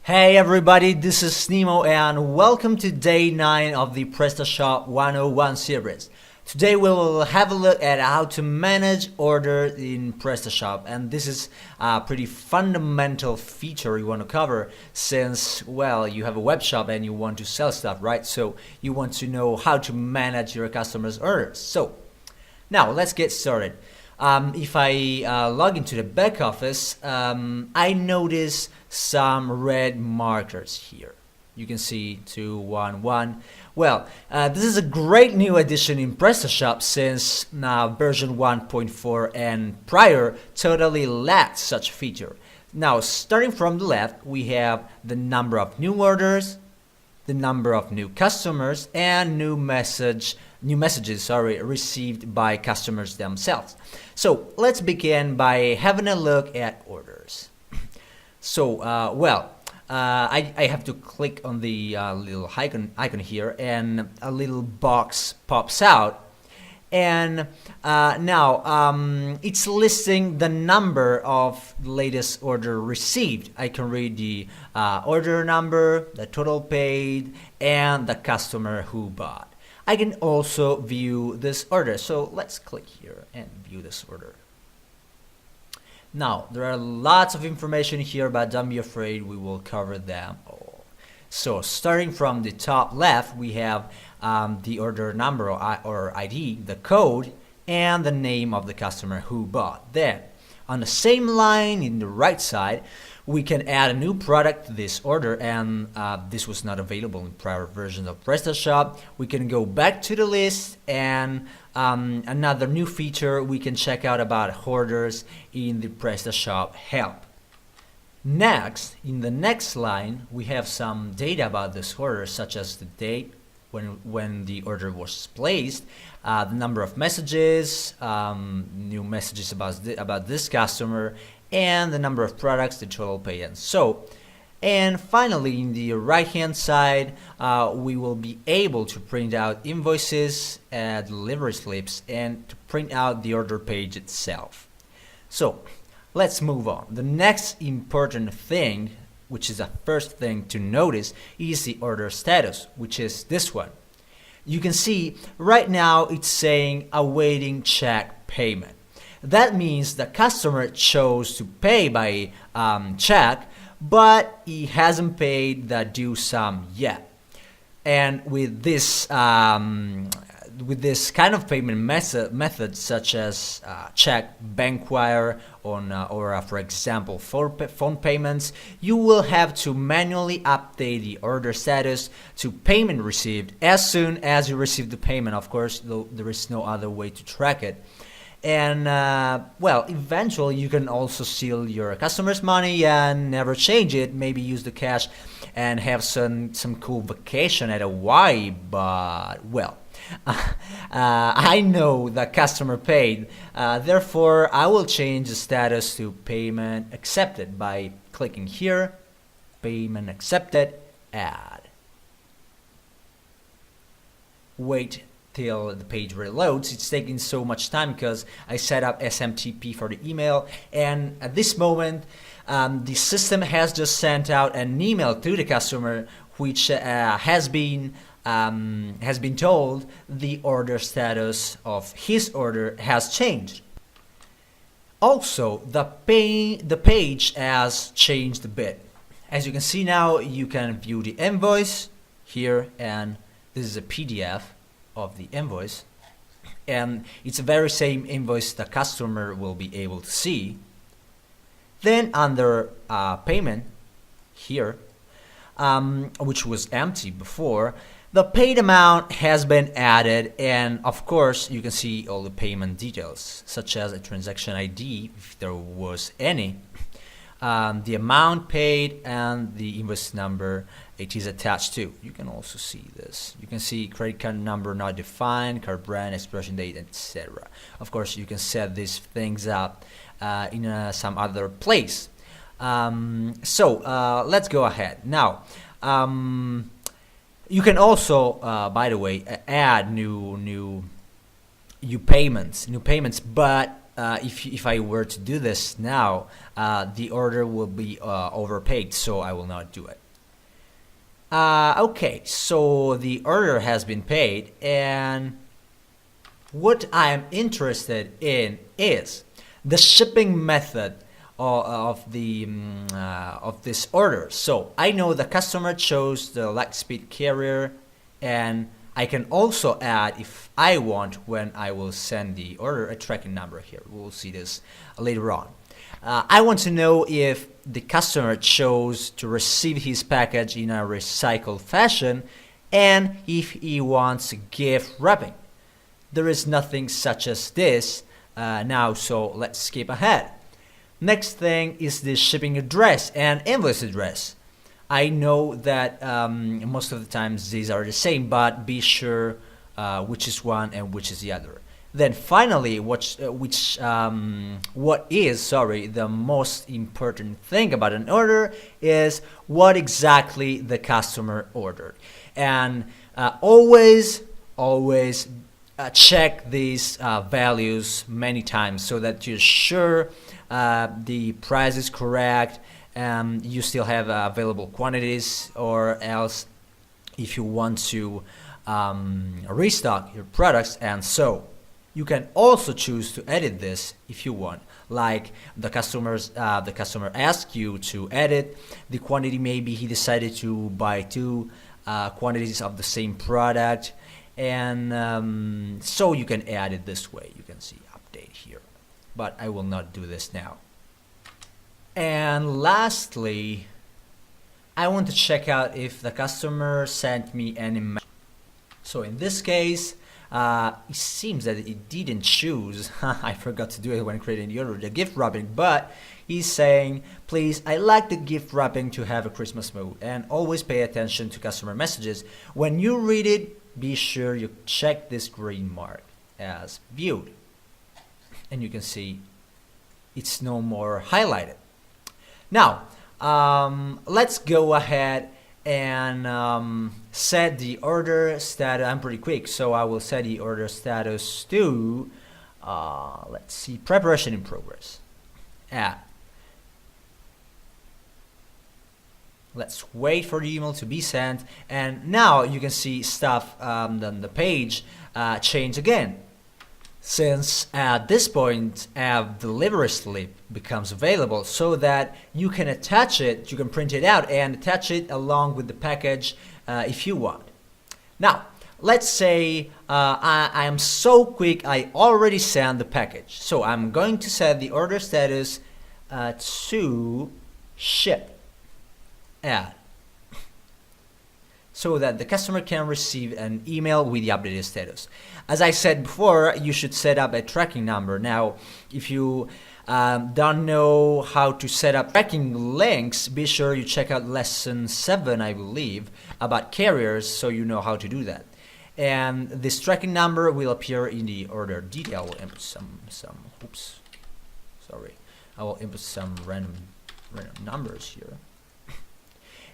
Hey everybody, this is Nemo and welcome to day 9 of the Prestashop 101 series. Today we will have a look at how to manage orders in Prestashop, and this is a pretty fundamental feature you want to cover since, well, you have a web shop and you want to sell stuff, right? So you want to know how to manage your customers' orders. So now let's get started. If I log into the back office, I notice some red markers here. You can see 211. Well, this is a great new addition in Prestashop since version 1.4 and prior totally lacked such feature. Now, starting from the left, we have the number of new orders, the number of new customers, and new messages received by customers themselves. So let's begin by having a look at orders. So I have to click on the little icon here, and a little box pops out, and now it's listing the number of latest order received. I can read the order number, the total paid, and the customer who bought. I can also view this order, so let's click here and view this order. Now, there are lots of information here, but don't be afraid, we will cover them all. So, starting from the top left, we have the order number or ID, the code, and the name of the customer who bought. Then, on the same line in the right side, we can add a new product to this order, and this was not available in prior versions of Prestashop. We can go back to the list, and another new feature, we can check out about orders in the Prestashop help. Next, in the next line, we have some data about this order, such as the date when the order was placed, the number of messages, new messages about this customer, and the number of products, the total paid, and so. And finally, in the right hand side, we will be able to print out invoices, delivery slips, and to print out the order page itself. So let's move on. The next important thing, which is the first thing to notice, is the order status, which is this one. You can see right now it's saying awaiting check payment. That means the customer chose to pay by check, but he hasn't paid the due sum yet. And with this kind of payment method, such as check, bank wire, or for example phone payments, you will have to manually update the order status to payment received as soon as you receive the payment. Of course, though there is no other way to track it. And eventually you can also steal your customers' money and never change it. Maybe use the cash and have some cool vacation at Hawaii. But I know the customer paid. Therefore, I will change the status to payment accepted by clicking here, payment accepted, add. Wait till the page reloads. It's taking so much time because I set up SMTP for the email, and at this moment the system has just sent out an email to the customer which has been told the order status of his order has changed. Also, the page has changed a bit. As you can see now, you can view the invoice here, and this is a PDF of the invoice, and it's the very same invoice the customer will be able to see. Then under payment here, which was empty before, the paid amount has been added, and of course you can see all the payment details, such as a transaction ID if there was any, the amount paid, and the invoice number it is attached to. You can also see this. You can see credit card number not defined, card brand, expiration date, etc. Of course, you can set these things up in some other place. Let's go ahead. Now, you can also, by the way, add new payments, but if I were to do this now, the order will be overpaid, so I will not do it. Okay, so the order has been paid, and what I am interested in is the shipping method of this order. So I know the customer chose the Lightspeed carrier, and I can also add, if I want, when I will send the order, a tracking number here. We'll see this later on. I want to know if the customer chose to receive his package in a recycled fashion, and if he wants gift wrapping. There is nothing such as this now, so let's skip ahead. Next thing is the shipping address and invoice address. I know that most of the times these are the same, but be sure which is one and which is the other. Then finally, what is the most important thing about an order is what exactly the customer ordered. And always check these values many times so that you're sure the price is correct, you still have available quantities, or else if you want to restock your products. And so you can also choose to edit this if you want, like the customer asks you to edit the quantity. Maybe he decided to buy two quantities of the same product, and so you can add it this way. You can see update here, but I will not do this now. And lastly, I want to check out if the customer sent me any message. So in this case, it seems that it didn't choose I forgot to do it when creating the order, the gift wrapping, but he's saying, please, I like the gift wrapping to have a Christmas mood, and always pay attention to customer messages. When you read it, be sure you check this green mark as viewed, and you can see it's no more highlighted. Now let's go ahead and set the order status. I'm pretty quick, so I will set the order status to let's see, preparation in progress. Let's wait for the email to be sent, and now you can see stuff on the page change again, since at this point a delivery slip becomes available, so that you can attach it, you can print it out and attach it along with the package if you want. Now let's say I am so quick, I already sent the package, so I'm going to set the order status to ship add, so that the customer can receive an email with the updated status. As I said before, you should set up a tracking number. Now, if you don't know how to set up tracking links, be sure you check out lesson 7, I believe, about carriers, so you know how to do that. And this tracking number will appear in the order detail. I will input some I will input some random numbers here.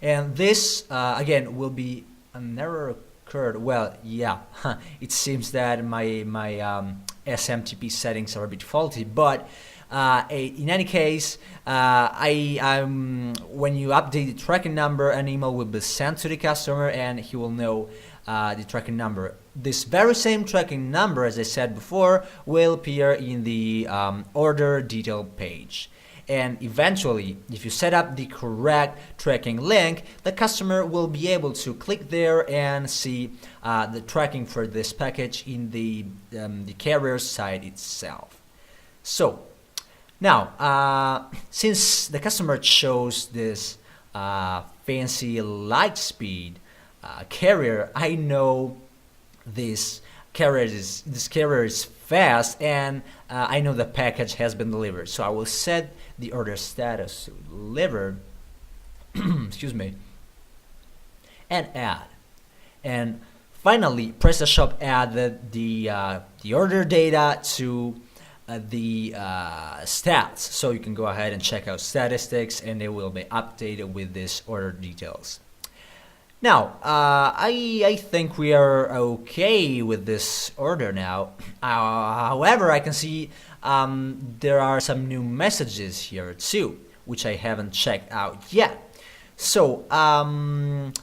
And this again will be an error occurred. Well, yeah, it seems that my SMTP settings are a bit faulty, but in any case, when you update the tracking number, an email will be sent to the customer, and he will know the tracking number. This very same tracking number, as I said before, will appear in the order detail page. And eventually, if you set up the correct tracking link, the customer will be able to click there and see the tracking for this package in the carrier site itself. So now, since the customer chose this fancy Lightspeed carrier, I know this carrier is fast, and I know the package has been delivered. So I will set the order status to delivered, excuse me, and add. And finally, Prestashop added the order data to the stats, so you can go ahead and check out statistics, and they will be updated with this order details. Now, I think we are okay with this order now. However, I can see there are some new messages here too, which I haven't checked out yet. So I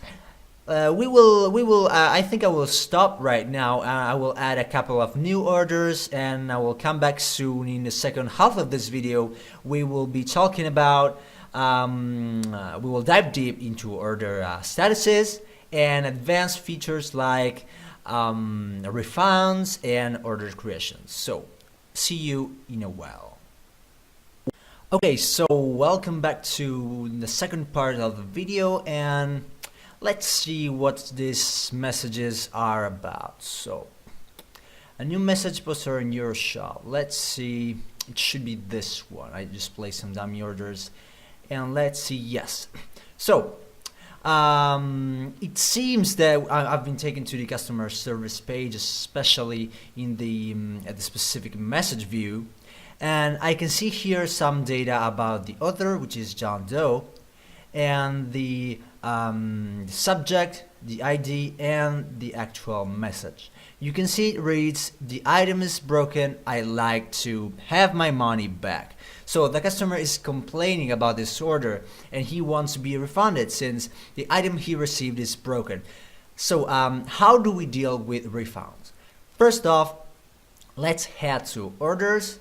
think I will stop right now. I will add a couple of new orders, and I will come back soon in the second half of this video. We will be talking about we will dive deep into order statuses and advanced features like refunds and order creations. So see you in a while. Okay, so welcome back to the second part of the video, and let's see what these messages are about. So a new message poster in your shop. Let's see, it should be this one. I just placed some dummy orders, and let's see. Yes, so it seems that I've been taken to the customer service page, especially in the at the specific message view, and I can see here some data about the author, which is John Doe, and the subject, the ID, and the actual message. You can see it reads, "The item is broken, I'd like to have my money back." So the customer is complaining about this order, and he wants to be refunded since the item he received is broken. So how do we deal with refunds? First off, let's head to orders,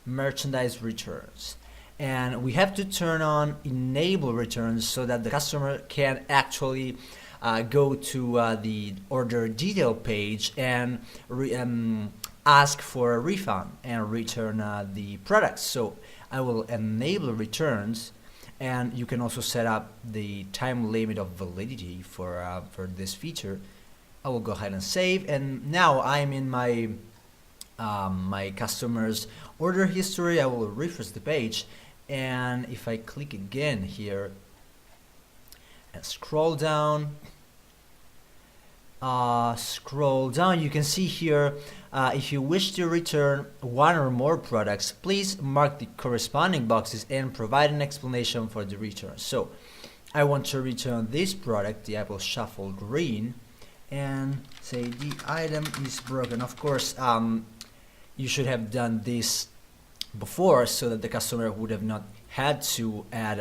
merchandise returns. And we have to turn on enable returns so that the customer can actually go to the order detail page and ask for a refund and return the products. So I will enable returns, and you can also set up the time limit of validity for this feature. I will go ahead and save, and now I'm in my my customer's order history. I will refresh the page, and if I click again here and scroll down, you can see here if you wish to return one or more products, please mark the corresponding boxes and provide an explanation for the return. So I want to return this product, the Apple Shuffle Green, and say the item is broken. Of course, you should have done this before so that the customer would have not had to add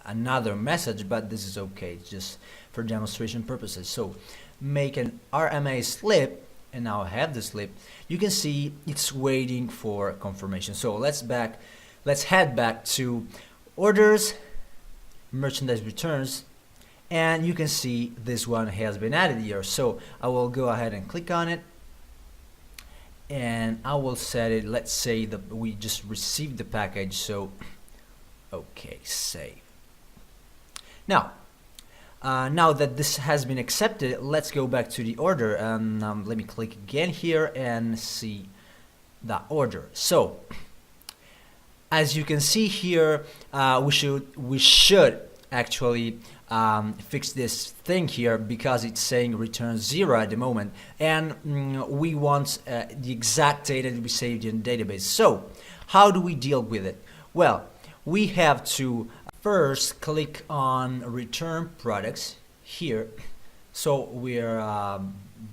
another message, but this is okay, just for demonstration purposes. So make an RMA slip, and now I have the slip. You can see it's waiting for confirmation. So let's head back to orders, merchandise returns, and you can see this one has been added here. So I will go ahead and click on it, and I will set it, let's say that we just received the package, so okay, save. Now now that this has been accepted, let's go back to the order, and let me click again here and see the order. So as you can see here, we should actually fix this thing here because it's saying return 0 at the moment, and we want the exact data to be saved in the database. So how do we deal with it? Well, we have to first click on return products here. So we're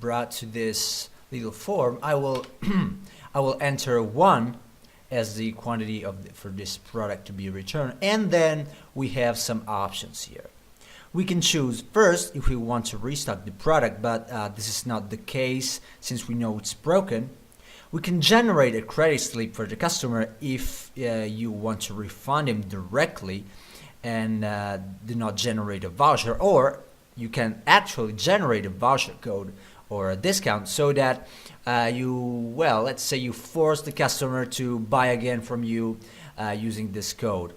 brought to this little form. I will I will enter 1 as the quantity for this product to be returned, and then we have some options here. We can choose first if we want to restock the product, but this is not the case since we know it's broken. We can generate a credit slip for the customer if you want to refund him directly and do not generate a voucher, or you can actually generate a voucher code or a discount so that let's say you force the customer to buy again from you using this code.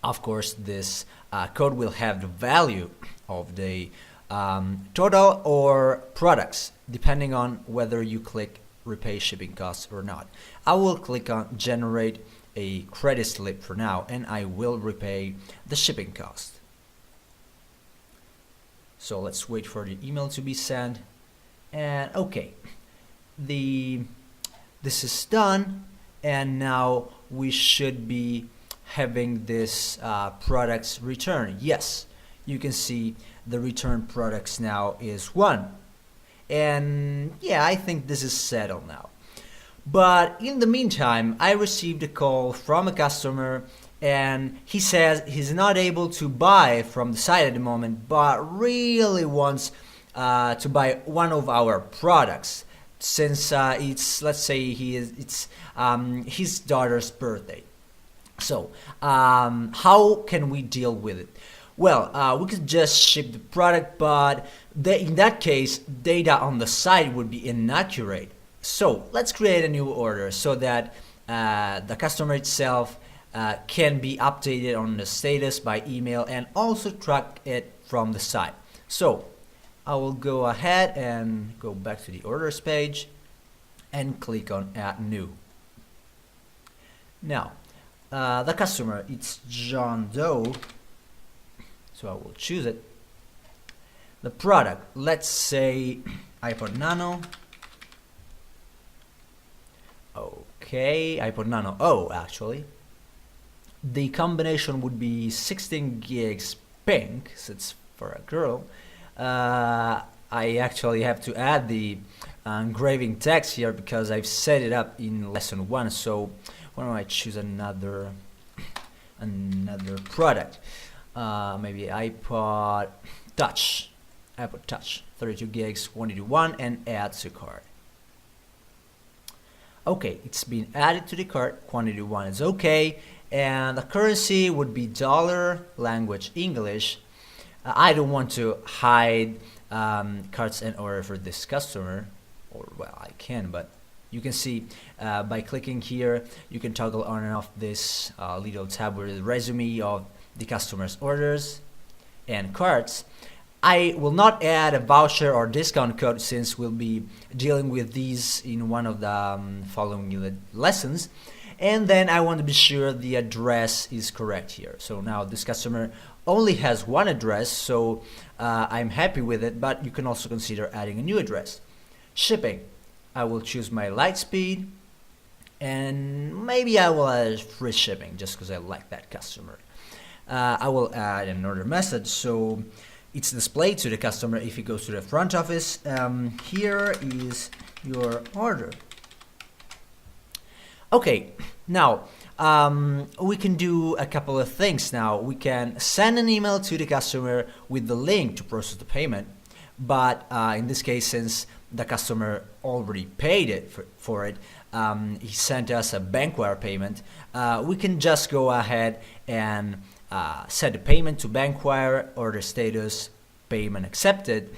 Of course, this code will have the value of the total or products, depending on whether you click repay shipping costs or not. I will click on generate a credit slip for now, and I will repay the shipping cost. So let's wait for the email to be sent, and okay, this is done, and now we should be having this products return. Yes, you can see the return products now is 1. And yeah, I think this is settled now. But in the meantime, I received a call from a customer and he says he's not able to buy from the site at the moment, but really wants to buy one of our products since it's, let's say, it's his daughter's birthday. So how can we deal with it? Well, we could just ship the product, but in that case, data on the site would be inaccurate. So let's create a new order so that the customer itself can be updated on the status by email and also track it from the site. So I will go ahead and go back to the orders page and click on Add New. Now, the customer, it's John Doe, so I will choose it. The product, let's say iPod Nano. Okay, iPod Nano. Oh, actually, the combination would be 16 gigs pink, so it's for a girl. I actually have to add the engraving text here because I've set it up in lesson 1. So why don't I choose another product? Maybe iPod Touch, 32 gigs, quantity 1, and add to cart. Okay, it's been added to the cart. Quantity 1 is okay, and the currency would be dollar, language English. I don't want to hide carts and order for this customer, or well, I can, but you can see by clicking here, you can toggle on and off this little tab with the resume of the customer's orders and carts. I will not add a voucher or discount code since we'll be dealing with these in one of the following lessons. And then I want to be sure the address is correct here. So now this customer only has one address, so I'm happy with it, but you can also consider adding a new address. Shipping, I will choose my light speed, and maybe I will add free shipping just because I like that customer. I will add an order message, so it's displayed to the customer if he goes to the front office. Here is your order. Okay, now we can do a couple of things now. We can send an email to the customer with the link to process the payment, but in this case, since the customer already paid it for it, he sent us a bank wire payment, we can just go ahead and set the payment to bank wire, order status, payment accepted,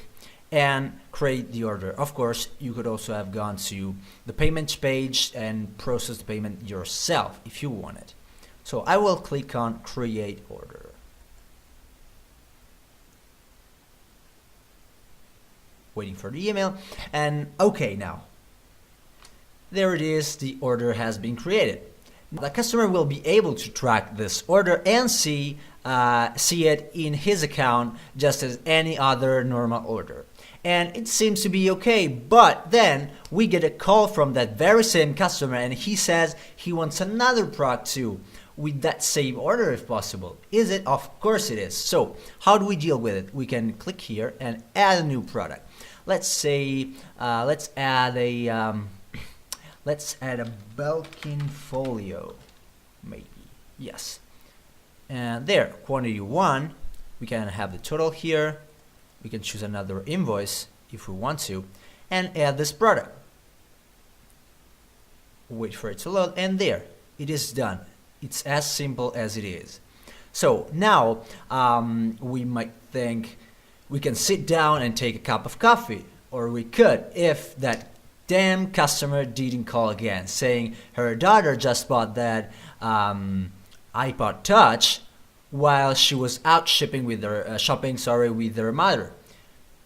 and create the order. Of course, you could also have gone to the payments page and process the payment yourself if you wanted. So I will click on create order. Waiting for the email, and okay, now there it is, the order has been created. The customer will be able to track this order and see it in his account just as any other normal order. And it seems to be okay, but then we get a call from that very same customer and he says he wants another product too with that same order if possible. Is it? Of course it is. So how do we deal with it? We can click here and add a new product. Let's say let's add a bulking folio, maybe. Yes. And there, quantity 1, we can have the total here. We can choose another invoice if we want to and add this product. Wait for it to load, and there, it is done. It's as simple as it is. So now we might think we can sit down and take a cup of coffee, or we could if that damn customer didn't call again saying her daughter just bought that iPod Touch while she was out shopping with her mother.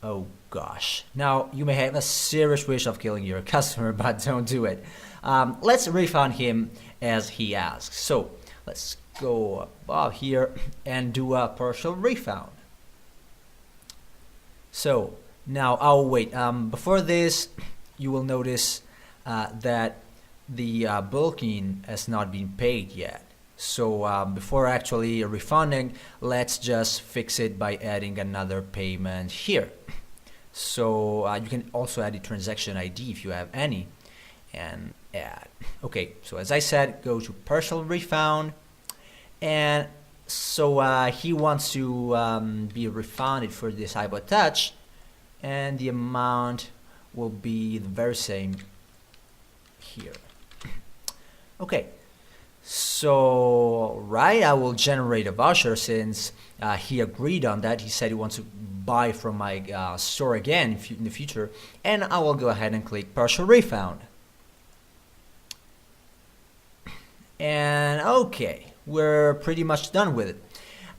Oh gosh. Now you may have a serious wish of killing your customer, but don't do it. Let's refund him as he asks. So let's go above here and do a partial refund. So now I'll wait. Before this, you will notice that the bulking has not been paid yet. So before actually refunding, let's just fix it by adding another payment here. So you can also add the transaction ID if you have any, and add. Okay, so as I said, go to partial refund, and so he wants to be refunded for this iPod Touch, and the amount will be the very same here. Okay, so I will generate a voucher since he agreed on that. He said he wants to buy from my store again in the future, and I will go ahead and click partial refund. And okay, we're pretty much done with it.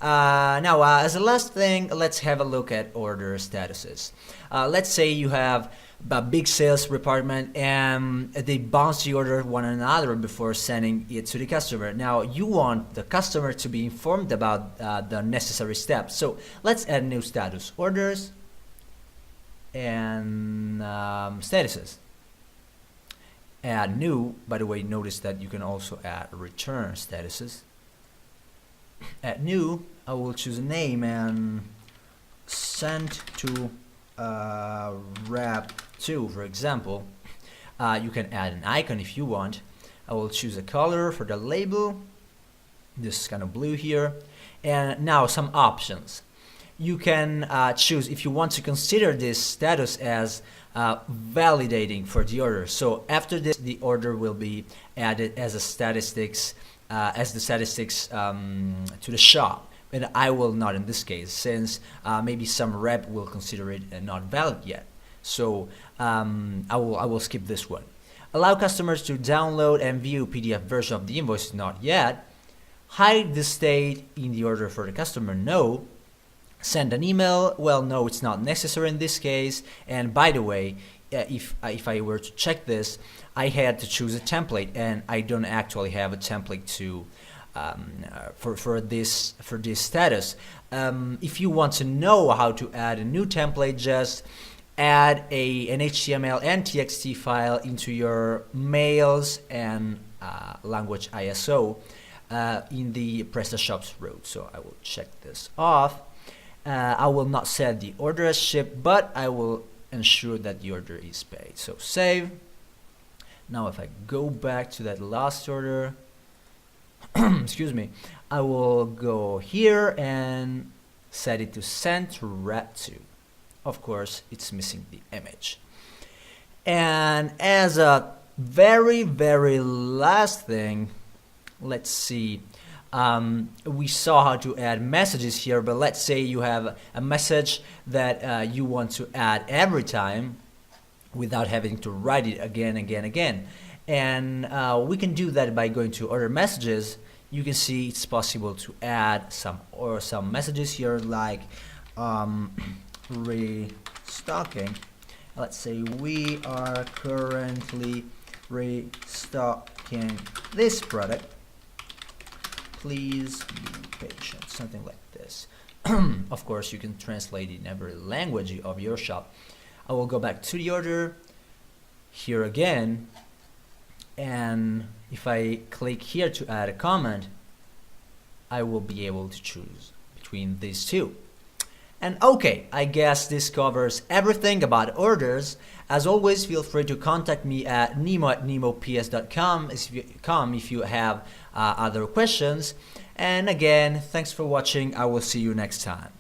Now, as a last thing, let's have a look at order statuses. Let's say you have a big sales department and they bounce the order one another before sending it to the customer. Now, you want the customer to be informed about the necessary steps. So let's add new status, orders and statuses. Add new. By the way, notice that you can also add return statuses. Add new. I will choose a name and send to rep 2, for example. You can add an icon if you want. I will choose a color for the label. This is kind of blue here. And now some options. You can choose if you want to consider this status as validating for the order. So after this, the order will be added as a statistics, to the shop. But I will not in this case, since maybe some rep will consider it not valid yet. So I will skip this one. Allow customers to download and view PDF version of the invoice, not yet. Hide the state in the order for the customer, no. Send an email, well, no, it's not necessary in this case. And by the way, if I were to check this, I had to choose a template, and I don't actually have a template to for this status. If you want to know how to add a new template, just add an HTML and TXT file into your mails and language ISO in the Prestashop route. So I will check this off. I will not set the order as shipped, but I will ensure that the order is paid. So save. Now if I go back to that last order, excuse me, I will go here and set it to send to rep 2. Of course, it's missing the image. And as a very last thing, let's see. We saw how to add messages here, but let's say you have a message that you want to add every time without having to write it again. And we can do that by going to order messages. You can see it's possible to add some messages here, like restocking. Let's say we are currently restocking this product. Please be patient, something like this. Of course, you can translate it in every language of your shop. I will go back to the order here again, and if I click here to add a comment, I will be able to choose between these two. And okay, I guess this covers everything about orders. As always, feel free to contact me at nemo@nemops.com if you have other questions. And again, thanks for watching. I will see you next time.